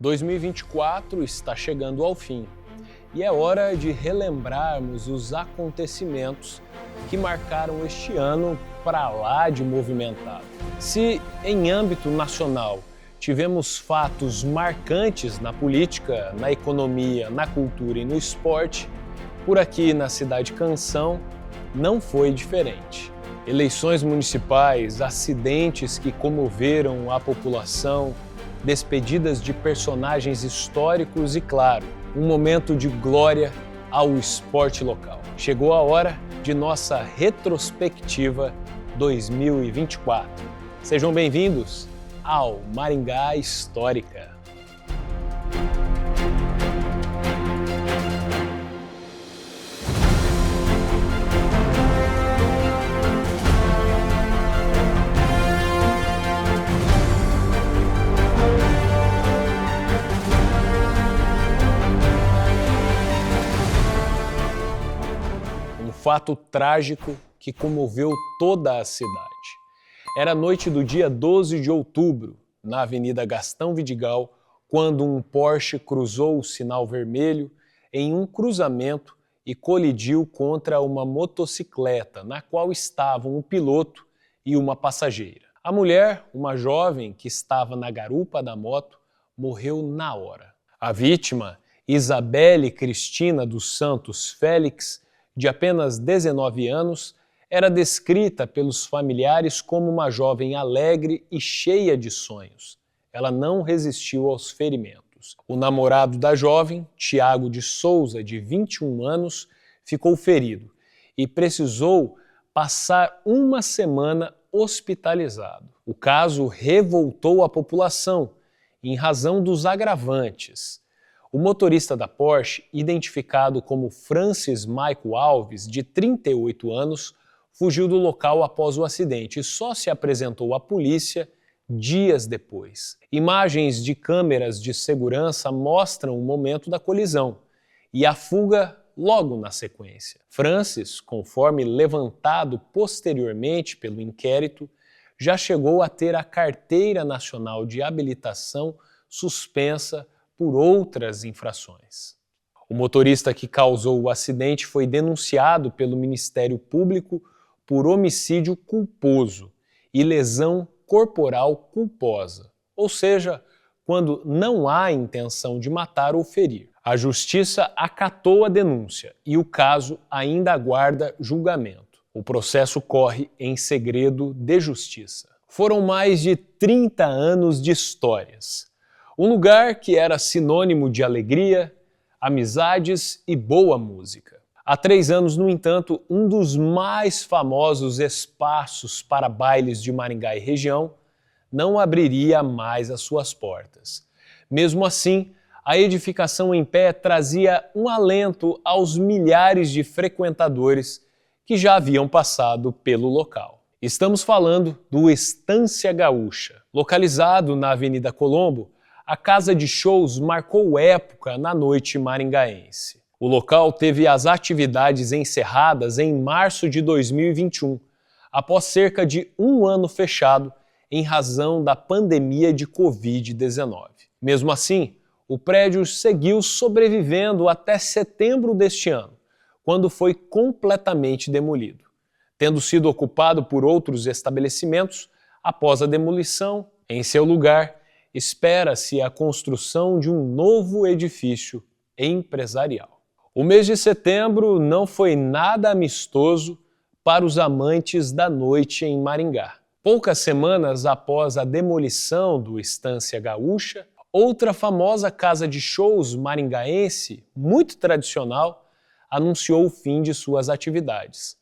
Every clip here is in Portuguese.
2024 está chegando ao fim e é hora de relembrarmos os acontecimentos que marcaram este ano para lá de movimentado. Se em âmbito nacional tivemos fatos marcantes na política, na economia, na cultura e no esporte, por aqui na Cidade Canção não foi diferente. Eleições municipais, acidentes que comoveram a população, despedidas de personagens históricos e, claro, um momento de glória ao esporte local. Chegou a hora de nossa retrospectiva 2024. Sejam bem-vindos ao Maringá Histórica. Fato trágico que comoveu toda a cidade. Era noite do dia 12 de outubro, na Avenida Gastão Vidigal, quando um Porsche cruzou o sinal vermelho em um cruzamento e colidiu contra uma motocicleta, na qual estavam um piloto e uma passageira. A mulher, uma jovem que estava na garupa da moto, morreu na hora. A vítima, Isabelle Cristina dos Santos Félix, de apenas 19 anos, era descrita pelos familiares como uma jovem alegre e cheia de sonhos. Ela não resistiu aos ferimentos. O namorado da jovem, Tiago de Souza, de 21 anos, ficou ferido e precisou passar uma semana hospitalizado. O caso revoltou a população em razão dos agravantes. O motorista da Porsche, identificado como Francis Michael Alves, de 38 anos, fugiu do local após o acidente e só se apresentou à polícia dias depois. Imagens de câmeras de segurança mostram o momento da colisão e a fuga logo na sequência. Francis, conforme levantado posteriormente pelo inquérito, já chegou a ter a Carteira Nacional de Habilitação suspensa por outras infrações. O motorista que causou o acidente foi denunciado pelo Ministério Público por homicídio culposo e lesão corporal culposa, ou seja, quando não há intenção de matar ou ferir. A Justiça acatou a denúncia e o caso ainda aguarda julgamento. O processo corre em segredo de justiça. Foram mais de 30 anos de histórias. Um lugar que era sinônimo de alegria, amizades e boa música. Há 3 anos, no entanto, um dos mais famosos espaços para bailes de Maringá e região não abriria mais as suas portas. Mesmo assim, a edificação em pé trazia um alento aos milhares de frequentadores que já haviam passado pelo local. Estamos falando do Estância Gaúcha. Localizado na Avenida Colombo, a casa de shows marcou época na noite maringaense. O local teve as atividades encerradas em março de 2021, após cerca de um ano fechado em razão da pandemia de Covid-19. Mesmo assim, o prédio seguiu sobrevivendo até setembro deste ano, quando foi completamente demolido, tendo sido ocupado por outros estabelecimentos após a demolição. Em seu lugar, espera-se a construção de um novo edifício empresarial. O mês de setembro não foi nada amistoso para os amantes da noite em Maringá. Poucas semanas após a demolição do Estância Gaúcha, outra famosa casa de shows maringaense, muito tradicional, anunciou o fim de suas atividades.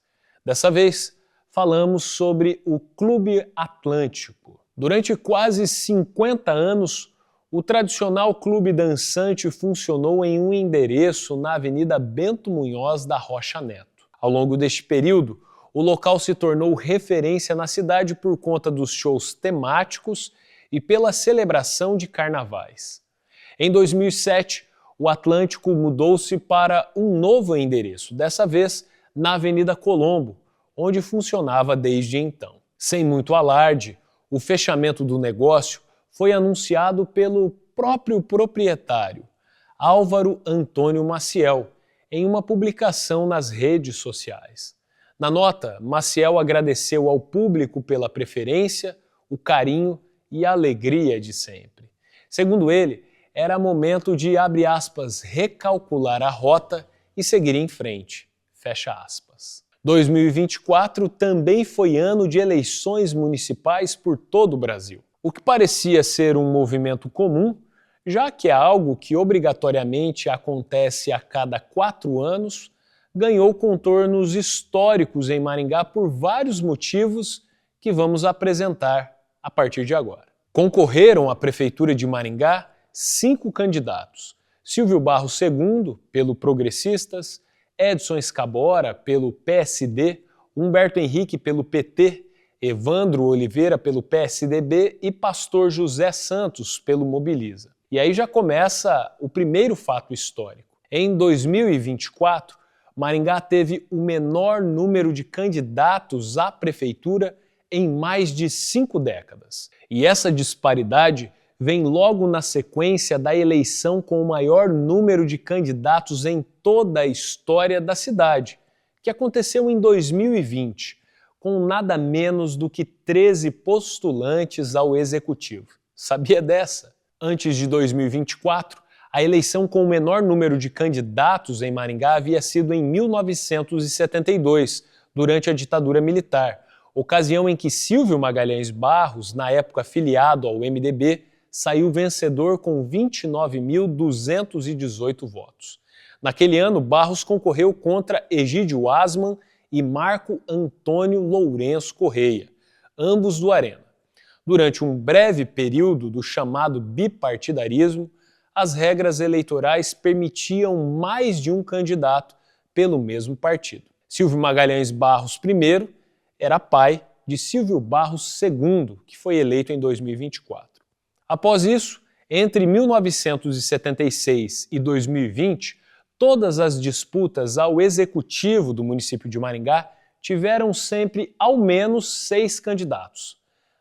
Dessa vez, falamos sobre o Clube Atlântico. Durante quase 50 anos, o tradicional clube dançante funcionou em um endereço na Avenida Bento Munhoz da Rocha Neto. Ao longo deste período, o local se tornou referência na cidade por conta dos shows temáticos e pela celebração de carnavais. Em 2007, o Atlântico mudou-se para um novo endereço, dessa vez na Avenida Colombo, onde funcionava desde então. Sem muito alarde, o fechamento do negócio foi anunciado pelo próprio proprietário, Álvaro Antônio Maciel, em uma publicação nas redes sociais. Na nota, Maciel agradeceu ao público pela preferência, o carinho e a alegria de sempre. Segundo ele, era momento de, abre aspas, recalcular a rota e seguir em frente, fecha aspas. 2024 também foi ano de eleições municipais por todo o Brasil, o que parecia ser um movimento comum, já que é algo que obrigatoriamente acontece a cada 4 anos, ganhou contornos históricos em Maringá por vários motivos que vamos apresentar a partir de agora. Concorreram à Prefeitura de Maringá 5 candidatos: Silvio Barros II, pelo Progressistas, Edson Escabora, pelo PSD, Humberto Henrique, pelo PT, Evandro Oliveira, pelo PSDB e Pastor José Santos, pelo Mobiliza. E aí já começa o primeiro fato histórico. Em 2024, Maringá teve o menor número de candidatos à prefeitura em mais de 5 décadas. E essa disparidade vem logo na sequência da eleição com o maior número de candidatos em toda a história da cidade, que aconteceu em 2020, com nada menos do que 13 postulantes ao executivo. Sabia dessa? Antes de 2024, a eleição com o menor número de candidatos em Maringá havia sido em 1972, durante a ditadura militar, ocasião em que Silvio Magalhães Barros, na época filiado ao MDB, saiu vencedor com 29.218 votos. Naquele ano, Barros concorreu contra Egídio Asman e Marco Antônio Lourenço Correia, ambos do Arena. Durante um breve período do chamado bipartidarismo, as regras eleitorais permitiam mais de um candidato pelo mesmo partido. Silvio Magalhães Barros I era pai de Silvio Barros II, que foi eleito em 2024. Após isso, entre 1976 e 2020, todas as disputas ao executivo do município de Maringá tiveram sempre ao menos 6 candidatos.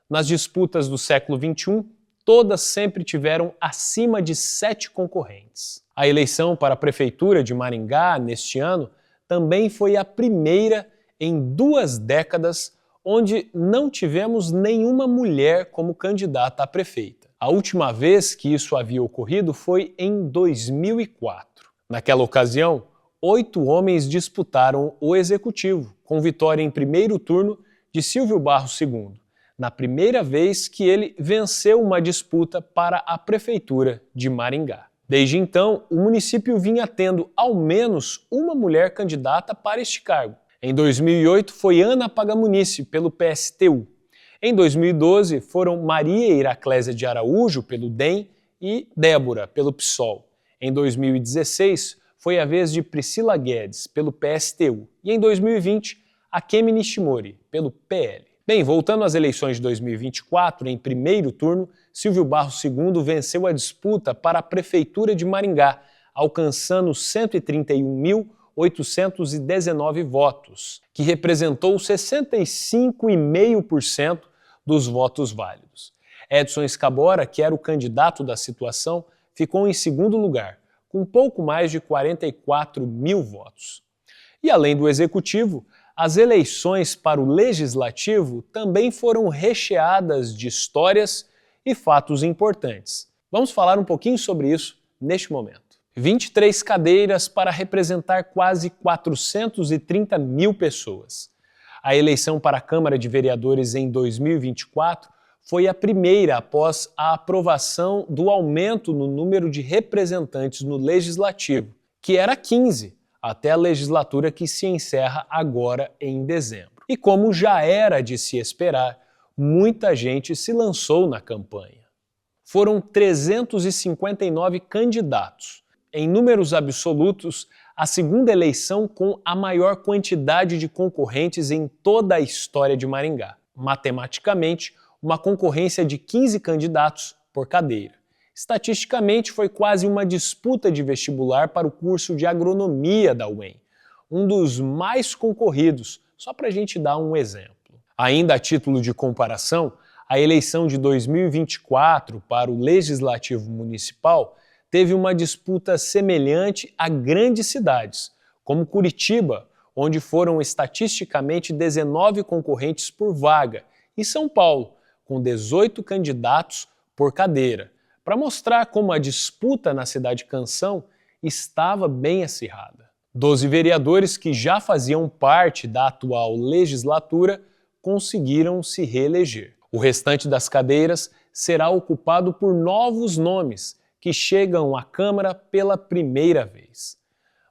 Nas disputas do século XXI, todas sempre tiveram acima de 7 concorrentes. A eleição para a Prefeitura de Maringá, neste ano, também foi a primeira em 2 décadas onde não tivemos nenhuma mulher como candidata a prefeita. A última vez que isso havia ocorrido foi em 2004. Naquela ocasião, 8 homens disputaram o executivo, com vitória em primeiro turno de Silvio Barros II, na primeira vez que ele venceu uma disputa para a Prefeitura de Maringá. Desde então, o município vinha tendo ao menos uma mulher candidata para este cargo. Em 2008 foi Ana Pagamunice, pelo PSTU. Em 2012 foram Maria Iraclésia de Araújo, pelo DEM, e Débora, pelo PSOL. Em 2016 foi a vez de Priscila Guedes, pelo PSTU. E em 2020, Akemi Nishimori, pelo PL. Bem, voltando às eleições de 2024, em primeiro turno, Silvio Barros II venceu a disputa para a Prefeitura de Maringá, alcançando 131.819 votos, que representou 65,5% dos votos válidos. Edson Escabora, que era o candidato da situação, ficou em segundo lugar, com pouco mais de 44 mil votos. E além do executivo, as eleições para o legislativo também foram recheadas de histórias e fatos importantes. Vamos falar um pouquinho sobre isso neste momento. 23 cadeiras para representar quase 430 mil pessoas. A eleição para a Câmara de Vereadores em 2024 foi a primeira após a aprovação do aumento no número de representantes no Legislativo, que era 15, até a legislatura que se encerra agora em dezembro. E como já era de se esperar, muita gente se lançou na campanha. Foram 359 candidatos. Em números absolutos, a segunda eleição com a maior quantidade de concorrentes em toda a história de Maringá. Matematicamente, uma concorrência de 15 candidatos por cadeira. Estatisticamente, foi quase uma disputa de vestibular para o curso de agronomia da UEM, um dos mais concorridos, só para a gente dar um exemplo. Ainda a título de comparação, A eleição de 2024 para o Legislativo Municipal teve uma disputa semelhante a grandes cidades, como Curitiba, onde foram estatisticamente 19 concorrentes por vaga, e São Paulo, com 18 candidatos por cadeira, para mostrar como a disputa na Cidade Canção estava bem acirrada. 12 vereadores que já faziam parte da atual legislatura conseguiram se reeleger. O restante das cadeiras será ocupado por novos nomes que chegam à Câmara pela primeira vez.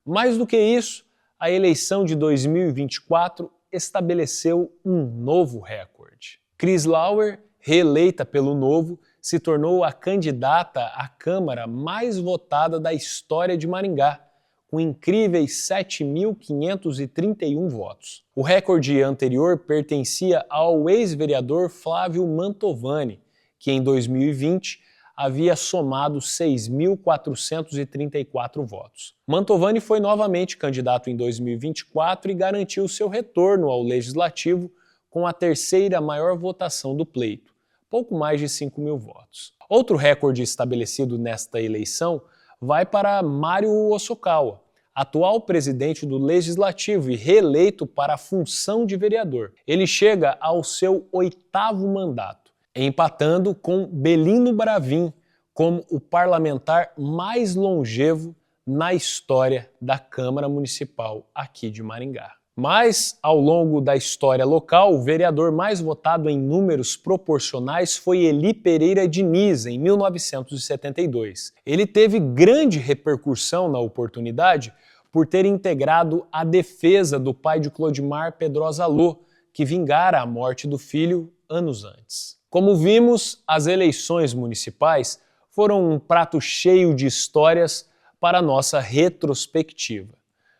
Mais do que isso, a eleição de 2024 estabeleceu um novo recorde. Cris Lauer, reeleita pelo Novo, se tornou a candidata à Câmara mais votada da história de Maringá, com incríveis 7.531 votos. O recorde anterior pertencia ao ex-vereador Flávio Mantovani, que em 2020 havia somado 6.434 votos. Mantovani foi novamente candidato em 2024 e garantiu seu retorno ao Legislativo com a terceira maior votação do pleito, pouco mais de 5.000 votos. Outro recorde estabelecido nesta eleição vai para Mário Hosokawa, atual presidente do Legislativo e reeleito para a função de vereador. Ele chega ao seu 8º mandato, empatando com Belino Bravin como o parlamentar mais longevo na história da Câmara Municipal aqui de Maringá. Mas, ao longo da história local, o vereador mais votado em números proporcionais foi Eli Pereira Diniz, em 1972. Ele teve grande repercussão na oportunidade por ter integrado a defesa do pai de Clodimar Pedrosa Lô, que vingara a morte do filho anos antes. Como vimos, as eleições municipais foram um prato cheio de histórias para a nossa retrospectiva.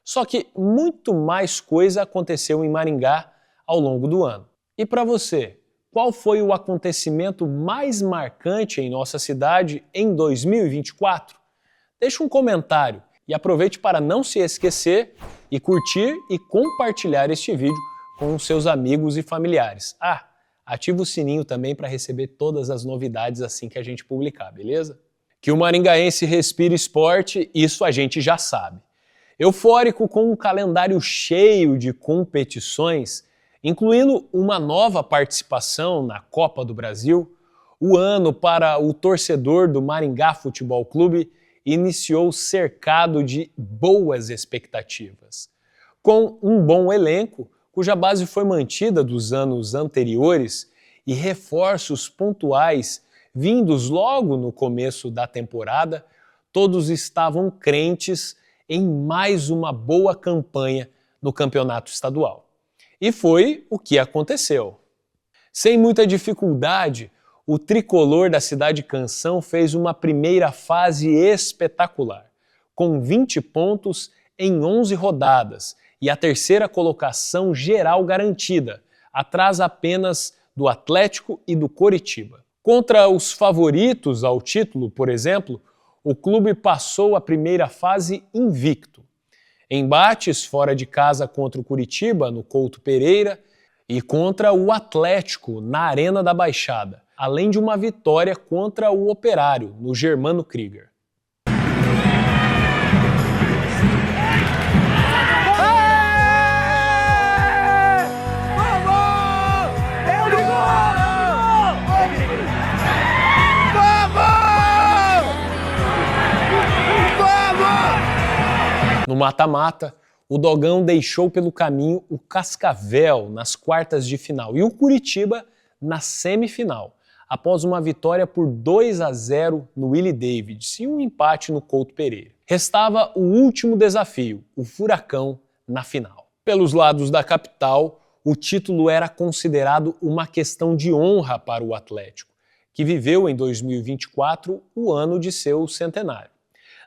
Só que muito mais coisa aconteceu em Maringá ao longo do ano. E para você, qual foi o acontecimento mais marcante em nossa cidade em 2024? Deixe um comentário e aproveite para não se esquecer e curtir e compartilhar este vídeo com os seus amigos e familiares. Ativa o sininho também para receber todas as novidades assim que a gente publicar, beleza? Que o maringaense respire esporte, isso a gente já sabe. Eufórico com um calendário cheio de competições, incluindo uma nova participação na Copa do Brasil, o ano para o torcedor do Maringá Futebol Clube iniciou cercado de boas expectativas. Com um bom elenco, cuja base foi mantida dos anos anteriores, e reforços pontuais vindos logo no começo da temporada, todos estavam crentes em mais uma boa campanha no campeonato estadual. E foi o que aconteceu. Sem muita dificuldade, o tricolor da Cidade Canção fez uma primeira fase espetacular, com 20 pontos em 11 rodadas e a terceira colocação geral garantida, atrás apenas do Atlético e do Coritiba. Contra os favoritos ao título, por exemplo, o clube passou a primeira fase invicto. Embates fora de casa contra o Curitiba, no Couto Pereira, e contra o Atlético, na Arena da Baixada, além de uma vitória contra o Operário, no Germano Krieger. No mata-mata, o Dogão deixou pelo caminho o Cascavel nas quartas de final e o Curitiba na semifinal, após uma vitória por 2-0 no Willie Davids e um empate no Couto Pereira. Restava o último desafio, o Furacão na final. Pelos lados da capital, o título era considerado uma questão de honra para o Atlético, que viveu em 2024 o ano de seu centenário.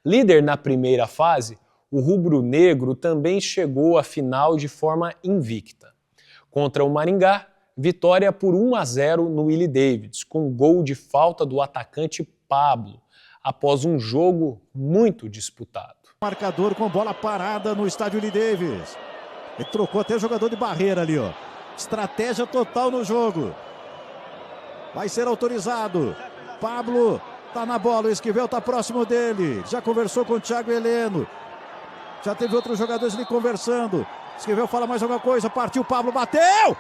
Líder na primeira fase, o rubro-negro também chegou à final de forma invicta. Contra o Maringá, vitória por 1-0 no Willie Davids, com gol de falta do atacante Pablo, após um jogo muito disputado. Marcador com bola parada no estádio Willie Davids. Ele trocou até o jogador de barreira ali, ó. Estratégia total no jogo. Vai ser autorizado. Pablo tá na bola, o Esquivel tá próximo dele. Já conversou com o Thiago Heleno. Já teve outros jogadores ali conversando. Esquivel fala mais alguma coisa, partiu, Pablo bateu!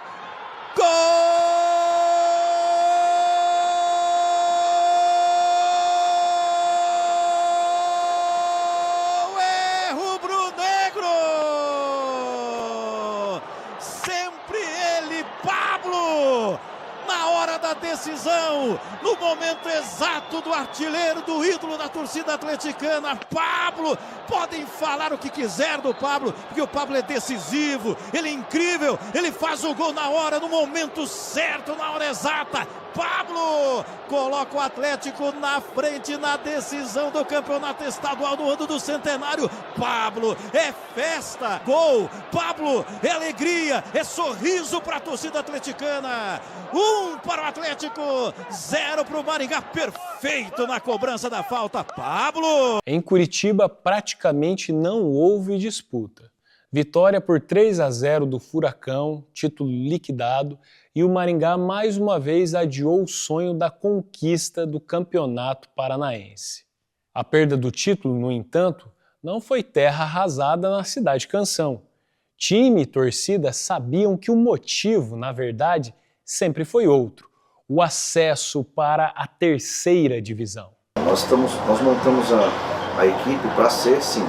Gol! Da decisão, no momento exato do artilheiro, do ídolo da torcida atleticana, Pablo. Podem falar o que quiser do Pablo, porque o Pablo é decisivo, ele é incrível, ele faz o gol na hora, no momento certo, na hora exata. Pablo coloca o Atlético na frente na decisão do campeonato estadual do ano do centenário. Pablo é festa, gol. Pablo é alegria, é sorriso para a torcida atleticana. 1 para o Atlético, 0 para o Maringá. Perfeito na cobrança da falta, Pablo. Em Curitiba, praticamente não houve disputa. Vitória por 3-0 do Furacão, título liquidado, e o Maringá mais uma vez adiou o sonho da conquista do Campeonato Paranaense. A perda do título, no entanto, não foi terra arrasada na Cidade Canção. Time e torcida sabiam que o motivo, na verdade, sempre foi outro: o acesso para a terceira divisão. Nós montamos a equipe para ser, sim,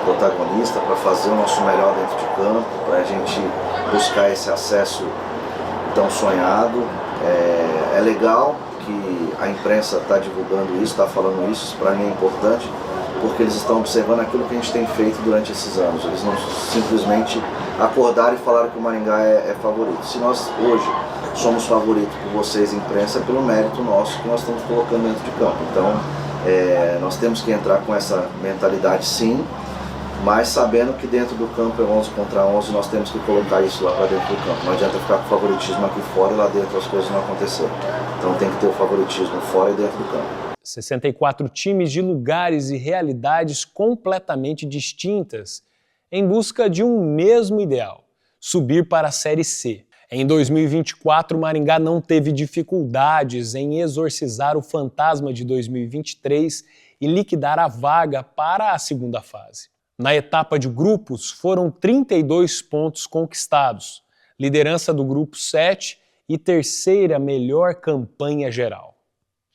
protagonista, para fazer o nosso melhor dentro de campo, para a gente buscar esse acesso tão sonhado. É legal que a imprensa está divulgando isso, está falando isso para mim é importante, porque eles estão observando aquilo que a gente tem feito durante esses anos. Eles não simplesmente acordaram e falaram que o Maringá é favorito. Se nós hoje somos favoritos por vocês, imprensa, é pelo mérito nosso que nós estamos colocando dentro de campo. Então, nós temos que entrar com essa mentalidade, sim, mas sabendo que dentro do campo é 11 contra 11, nós temos que colocar isso lá para dentro do campo. Não adianta ficar com favoritismo aqui fora e lá dentro as coisas não acontecerem. Então tem que ter o favoritismo fora e dentro do campo. 64 times de lugares e realidades completamente distintas, em busca de um mesmo ideal: subir para a Série C. Em 2024, o Maringá não teve dificuldades em exorcizar o fantasma de 2023 e liquidar a vaga para a segunda fase. Na etapa de grupos, foram 32 pontos conquistados, liderança do grupo 7 e terceira melhor campanha geral.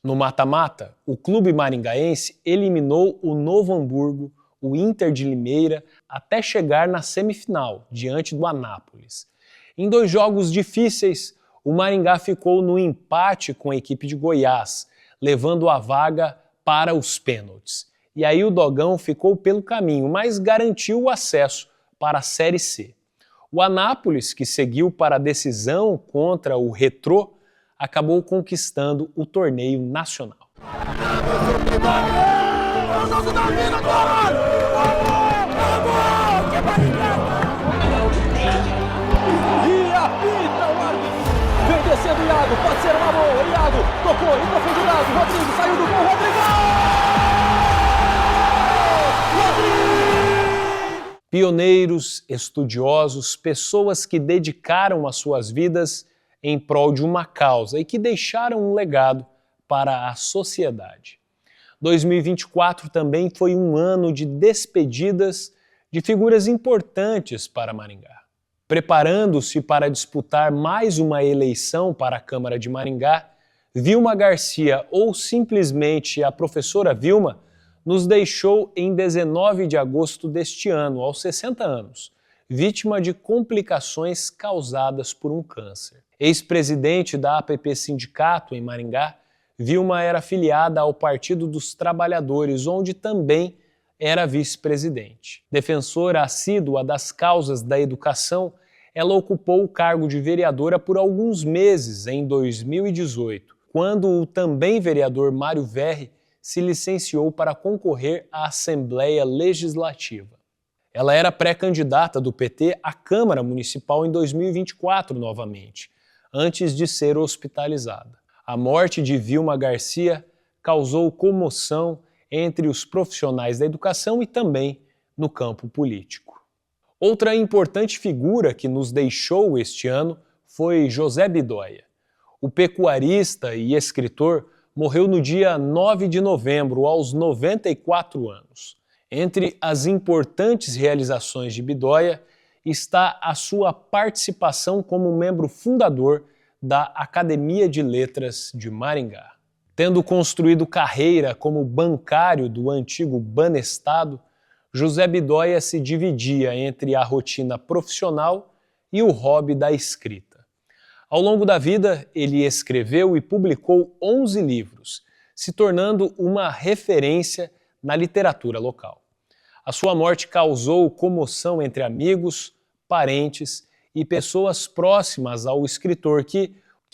No mata-mata, o clube maringaense eliminou o Novo Hamburgo, o Inter de Limeira, até chegar na semifinal, diante do Anápolis. Em 2 jogos difíceis, o Maringá ficou no empate com a equipe de Goiás, levando a vaga para os pênaltis. E aí o Dogão ficou pelo caminho, mas garantiu o acesso para a Série C. O Anápolis, que seguiu para a decisão contra o Retrô, acabou conquistando o torneio nacional. E apita o árbitro. Vem descendo o Iago, pode ser uma boa. Iago tocou em profundidade. Rodrigo saiu do gol. Rodrigo! Pioneiros, estudiosos, pessoas que dedicaram as suas vidas em prol de uma causa e que deixaram um legado para a sociedade. 2024 também foi um ano de despedidas de figuras importantes para Maringá. Preparando-se para disputar mais uma eleição para a Câmara de Maringá, Vilma Garcia, ou simplesmente a professora Vilma, nos deixou em 19 de agosto deste ano, aos 60 anos, vítima de complicações causadas por um câncer. Ex-presidente da APP Sindicato em Maringá, Vilma era afiliada ao Partido dos Trabalhadores, onde também era vice-presidente. Defensora assídua das causas da educação, ela ocupou o cargo de vereadora por alguns meses em 2018, quando o também vereador Mário Verri se licenciou para concorrer à Assembleia Legislativa. Ela era pré-candidata do PT à Câmara Municipal em 2024 novamente, antes de ser hospitalizada. A morte de Vilma Garcia causou comoção entre os profissionais da educação e também no campo político. Outra importante figura que nos deixou este ano foi José Bidoia. O pecuarista e escritor morreu no dia 9 de novembro, aos 94 anos. Entre as importantes realizações de Bidóia está a sua participação como membro fundador da Academia de Letras de Maringá. Tendo construído carreira como bancário do antigo Banestado, José Bidóia se dividia entre a rotina profissional e o hobby da escrita. Ao longo da vida, ele escreveu e publicou 11 livros, se tornando uma referência na literatura local. A sua morte causou comoção entre amigos, parentes e pessoas próximas ao escritor que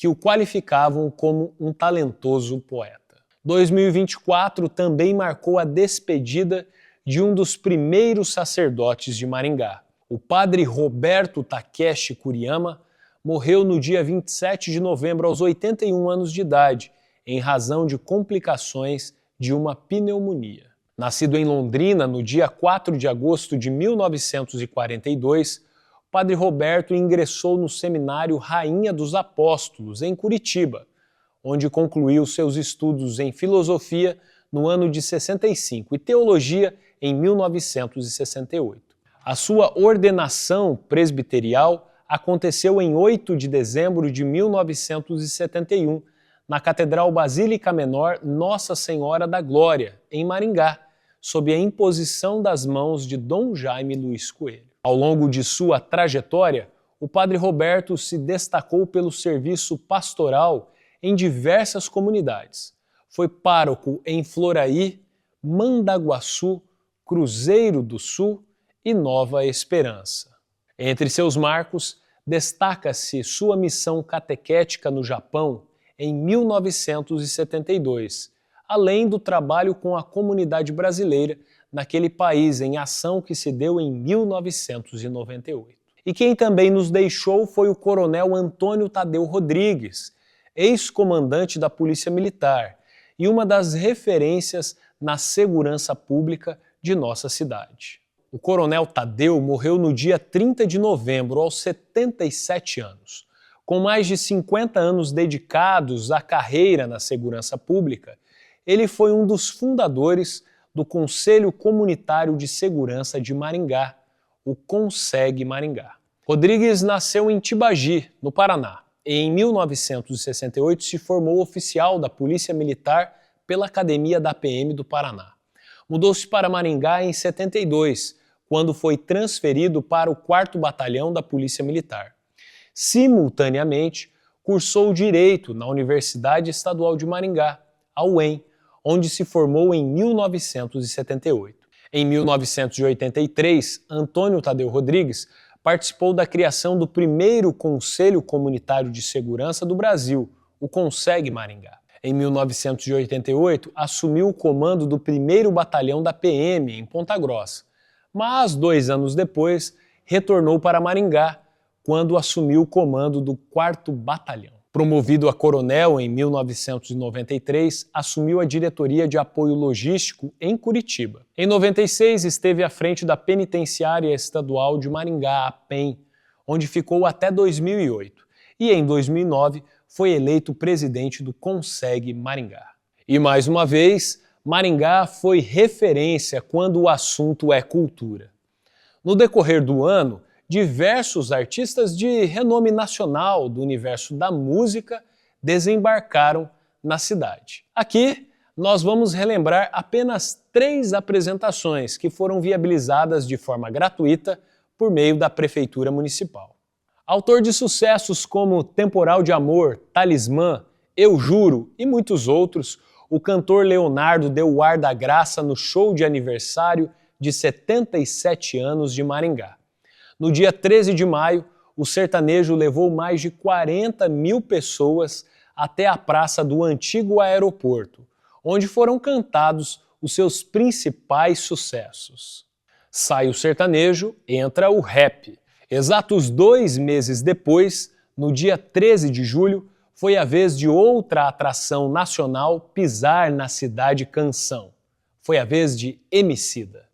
o qualificavam como um talentoso poeta. 2024 também marcou a despedida de um dos primeiros sacerdotes de Maringá. O padre Roberto Takeshi Kuriyama morreu no dia 27 de novembro aos 81 anos de idade, em razão de complicações de uma pneumonia. Nascido em Londrina no dia 4 de agosto de 1942, o padre Roberto ingressou no Seminário Rainha dos Apóstolos, em Curitiba, onde concluiu seus estudos em filosofia no ano de 65 e teologia em 1968. A sua ordenação presbiterial aconteceu em 8 de dezembro de 1971, na Catedral Basílica Menor Nossa Senhora da Glória, em Maringá, sob a imposição das mãos de Dom Jaime Luiz Coelho. Ao longo de sua trajetória, o padre Roberto se destacou pelo serviço pastoral em diversas comunidades. Foi pároco em Floraí, Mandaguaçu, Cruzeiro do Sul e Nova Esperança. Entre seus marcos, destaca-se sua missão catequética no Japão em 1972, além do trabalho com a comunidade brasileira naquele país em ação que se deu em 1998. E quem também nos deixou foi o coronel Antônio Tadeu Rodrigues, ex-comandante da Polícia Militar e uma das referências na segurança pública de nossa cidade. O coronel Tadeu morreu no dia 30 de novembro, aos 77 anos. Com mais de 50 anos dedicados à carreira na segurança pública, ele foi um dos fundadores do Conselho Comunitário de Segurança de Maringá, o CONSEG Maringá. Rodrigues nasceu em Tibagi, no Paraná, e em 1968 se formou oficial da Polícia Militar pela Academia da PM do Paraná. Mudou-se para Maringá em 72, quando foi transferido para o 4º Batalhão da Polícia Militar. Simultaneamente, cursou Direito na Universidade Estadual de Maringá, a UEM, onde se formou em 1978. Em 1983, Antônio Tadeu Rodrigues participou da criação do primeiro Conselho Comunitário de Segurança do Brasil, o CONSEG Maringá. Em 1988, assumiu o comando do 1º Batalhão da PM, em Ponta Grossa, mas 2 anos depois retornou para Maringá, quando assumiu o comando do 4º Batalhão. Promovido a coronel em 1993, assumiu a diretoria de apoio logístico em Curitiba. Em 96, esteve à frente da Penitenciária Estadual de Maringá, a PEM, onde ficou até 2008. E em 2009, foi eleito presidente do CONSEG Maringá. E mais uma vez, Maringá foi referência quando o assunto é cultura. No decorrer do ano, diversos artistas de renome nacional do universo da música desembarcaram na cidade. Aqui, nós vamos relembrar apenas 3 apresentações que foram viabilizadas de forma gratuita por meio da Prefeitura Municipal. Autor de sucessos como Temporal de Amor, Talismã, Eu Juro e muitos outros, o cantor Leonardo deu o ar da graça no show de aniversário de 77 anos de Maringá. No dia 13 de maio, o sertanejo levou mais de 40 mil pessoas até a praça do antigo aeroporto, onde foram cantados os seus principais sucessos. Sai o sertanejo, entra o rap. Exatos 2 meses depois, no dia 13 de julho, foi a vez de outra atração nacional pisar na cidade canção. Foi a vez de Emicida.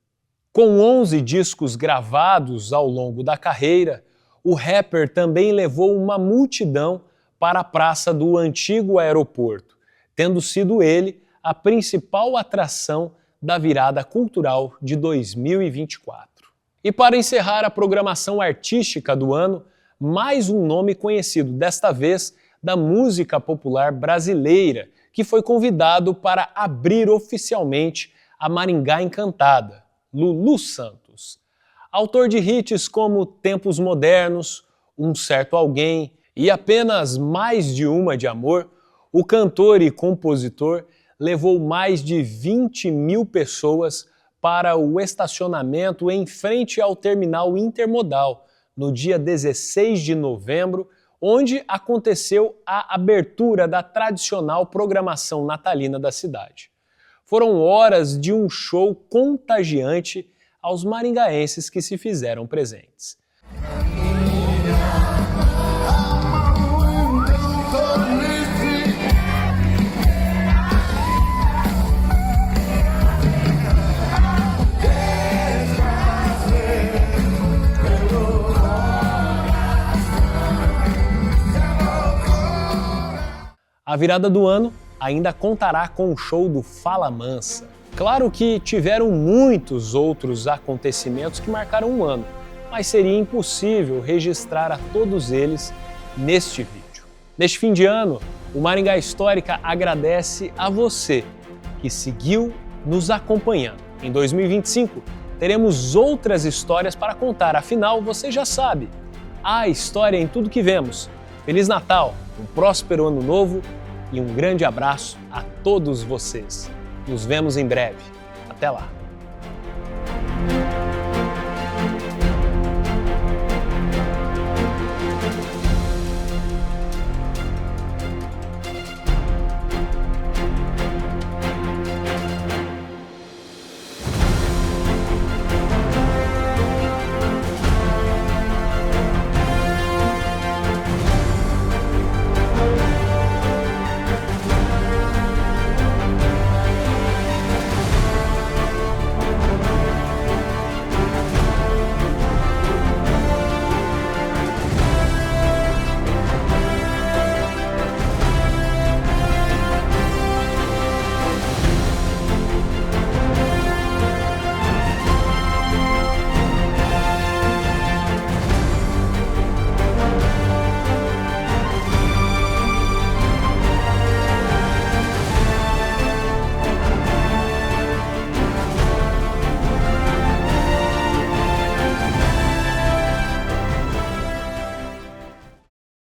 Com 11 discos gravados ao longo da carreira, o rapper também levou uma multidão para a praça do antigo aeroporto, tendo sido ele a principal atração da virada cultural de 2024. E para encerrar a programação artística do ano, mais um nome conhecido, desta vez da música popular brasileira, que foi convidado para abrir oficialmente a Maringá Encantada, Lulu Santos. Autor de hits como Tempos Modernos, Um Certo Alguém e Apenas Mais de Uma de Amor, o cantor e compositor levou mais de 20 mil pessoas para o estacionamento em frente ao terminal intermodal, no dia 16 de novembro, onde aconteceu a abertura da tradicional programação natalina da cidade. Foram horas de um show contagiante aos maringaenses que se fizeram presentes. A virada do ano ainda contará com o show do Fala Mansa. Claro que tiveram muitos outros acontecimentos que marcaram o ano, mas seria impossível registrar a todos eles neste vídeo. Neste fim de ano, o Maringá Histórica agradece a você que seguiu nos acompanhando. Em 2025, teremos outras histórias para contar, afinal, você já sabe, há história em tudo que vemos. Feliz Natal, um próspero Ano Novo e um grande abraço a todos vocês. Nos vemos em breve. Até lá!